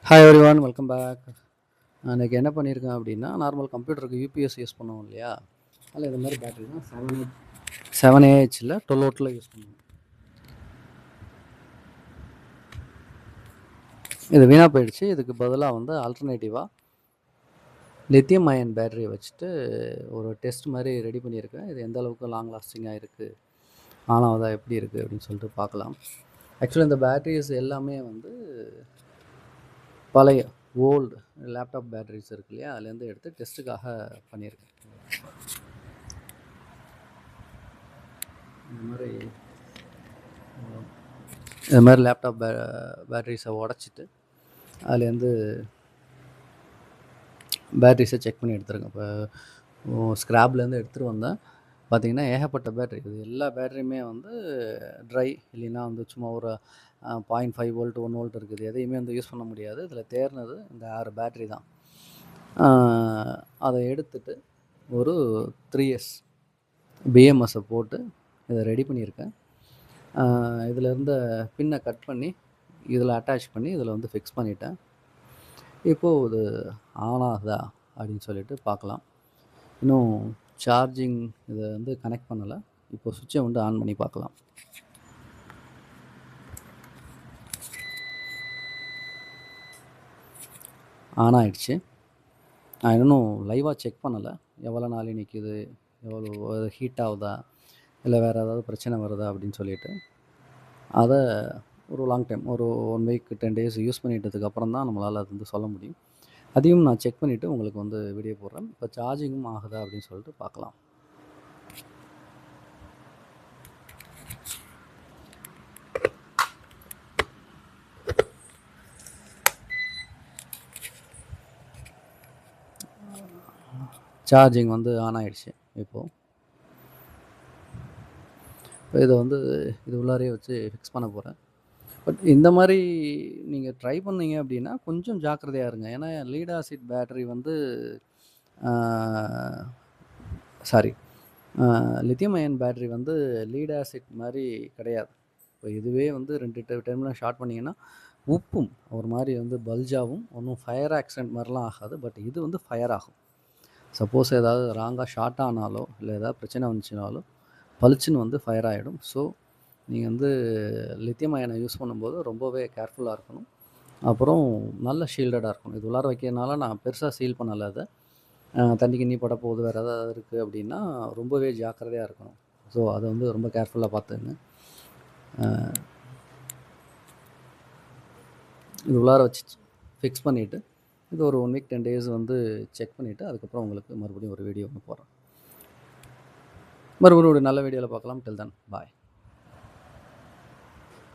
Hi everyone, welcome back. அன்றைக்கி என்ன பண்ணியிருக்கேன் அப்படின்னா, நார்மல் கம்ப்யூட்டருக்கு யூபிஎஸ் யூஸ் பண்ணுவோம் இல்லையா, அதில் இது மாதிரி பேட்டரி தான் 7AHல 12 வோல்ட்டில் யூஸ் பண்ணுவோம். இது வீணாக போயிடுச்சு. இதுக்கு பதிலாக வந்து ஆல்டர்னேட்டிவாக லித்தியம் அயன் பேட்டரியை வச்சுட்டு ஒரு டெஸ்ட் மாதிரி ரெடி பண்ணியிருக்கேன். இது எந்த அளவுக்கு லாங் லாஸ்டிங்காக இருக்குது, ஆனாவதா எப்படி இருக்குது அப்படின்னு சொல்லிட்டு பார்க்கலாம். ஆக்சுவலி இந்த பேட்டரிஸ் எல்லாமே வந்து பழைய ஓல்டு லேப்டாப் பேட்டரிஸ் இருக்கு இல்லையா, அதுலேருந்து எடுத்து டெஸ்ட்டுக்காக பண்ணியிருக்கேன். இது மாதிரி லேப்டாப் பேட்டரிஸை உடச்சிட்டு அதுலேருந்து பேட்டரிஸை செக் பண்ணி எடுத்துருக்கேன். இப்போ ஸ்க்ராப்லேருந்து எடுத்துகிட்டு வந்தேன். பார்த்திங்கன்னா ஏகப்பட்ட பேட்டரி, இது எல்லா பேட்டரியுமே வந்து ட்ரை, இல்லைன்னா வந்து சும்மா ஒரு 0.5 வோல்ட் 1 வோல்ட் இருக்குது. எதையுமே வந்து யூஸ் பண்ண முடியாது. இதில் தேர்னது இந்த 6 பேட்டரி தான். அதை எடுத்துட்டு ஒரு 3S பிஎம்எஸை போட்டு இதை ரெடி பண்ணியிருக்கேன். இதில் இருந்த பின்னை கட் பண்ணி இதில் அட்டாச் பண்ணி இதில் வந்து ஃபிக்ஸ் பண்ணிட்டேன். இப்போது இது ஆன் ஆகுதா அப்படின்னு சொல்லிட்டு பார்க்கலாம். இன்னும் சார்ஜிங் இதை வந்து கனெக்ட் பண்ணலை. இப்போ சுவிட்சை வந்து ஆன் பண்ணி பார்க்கலாம். ஆன் ஆகிடுச்சு. நான் இன்னும் லைவாக செக் பண்ணலை, எவ்வளோ நாள் நிற்கிது, எவ்வளோ ஹீட் ஆகுதா, இல்லை வேறு ஏதாவது பிரச்சனை வருதா அப்படின்னு சொல்லிட்டு. அதை ஒரு லாங் டைம், ஒரு 1 வீக் 10 டேஸ் யூஸ் பண்ணிட்டதுக்கப்புறம் தான் நம்மளால் அது வந்து சொல்ல முடியும். அதையும் நான் செக் பண்ணிவிட்டு உங்களுக்கு வந்து வீடியோ போடுறேன். இப்போ சார்ஜிங்கும் ஆகுதா அப்படின்னு சொல்லிட்டு பார்க்கலாம். சார்ஜிங் வந்து ஆன் ஆகிடுச்சு. இப்போது இதை வந்து இது உள்ளாரே வச்சு ஃபிக்ஸ் பண்ண போகிறேன். பட் இந்த மாதிரி நீங்கள் ட்ரை பண்ணீங்க அப்படின்னா கொஞ்சம் ஜாக்கிரதையாக இருங்க. ஏன்னா லீட் ஆசிட் பேட்டரி வந்து லித்தியம் அயன் பேட்டரி வந்து லீட் ஆசிட் மாதிரி கிடையாது. இப்போ இதுவே வந்து 2 டைமில் ஷார்ட் பண்ணிங்கன்னா உப்பும் ஒரு மாதிரி வந்து பல்ஜாகவும், ஒன்றும் ஃபயர் ஆக்சிடென்ட் மாதிரிலாம் ஆகாது. பட் இது வந்து ஃபயர் ஆகும். சப்போஸ் ஏதாவது ராங்காக ஷார்ட் ஆனாலோ இல்லை ஏதாவது பிரச்சனை வந்துச்சுனாலோ பளிச்சுன்னு வந்து ஃபயர் ஆகிடும். ஸோ நீங்கள் வந்து லித்தியம் அயனை யூஸ் பண்ணும்போது ரொம்பவே கேர்ஃபுல்லாக இருக்கணும். அப்புறம் நல்ல ஷீல்டடாக இருக்கணும். இது உள்ளார வைக்கிறதுனால நான் பெருசாக சீல் பண்ணலை. அதை தண்ணி கிண்ணி பட போகுது, வேறு ஏதாவது இருக்குது அப்படின்னா ரொம்பவே ஜாக்கிரதையாக இருக்கணும். ஸோ அதை வந்து ரொம்ப கேர்ஃபுல்லாக பார்த்துங்க. இது உள்ளார வச்சு ஃபிக்ஸ் பண்ணிவிட்டு இது ஒரு 1 வீக் 10 டேஸ் வந்து செக் பண்ணிவிட்டு அதுக்கப்புறம் உங்களுக்கு மறுபடியும் ஒரு வீடியோ ஒன்று போடுறேன். மறுபடியும் ஒரு நல்ல வீடியோவில் பார்க்கலாம். டில் தென் பாய்.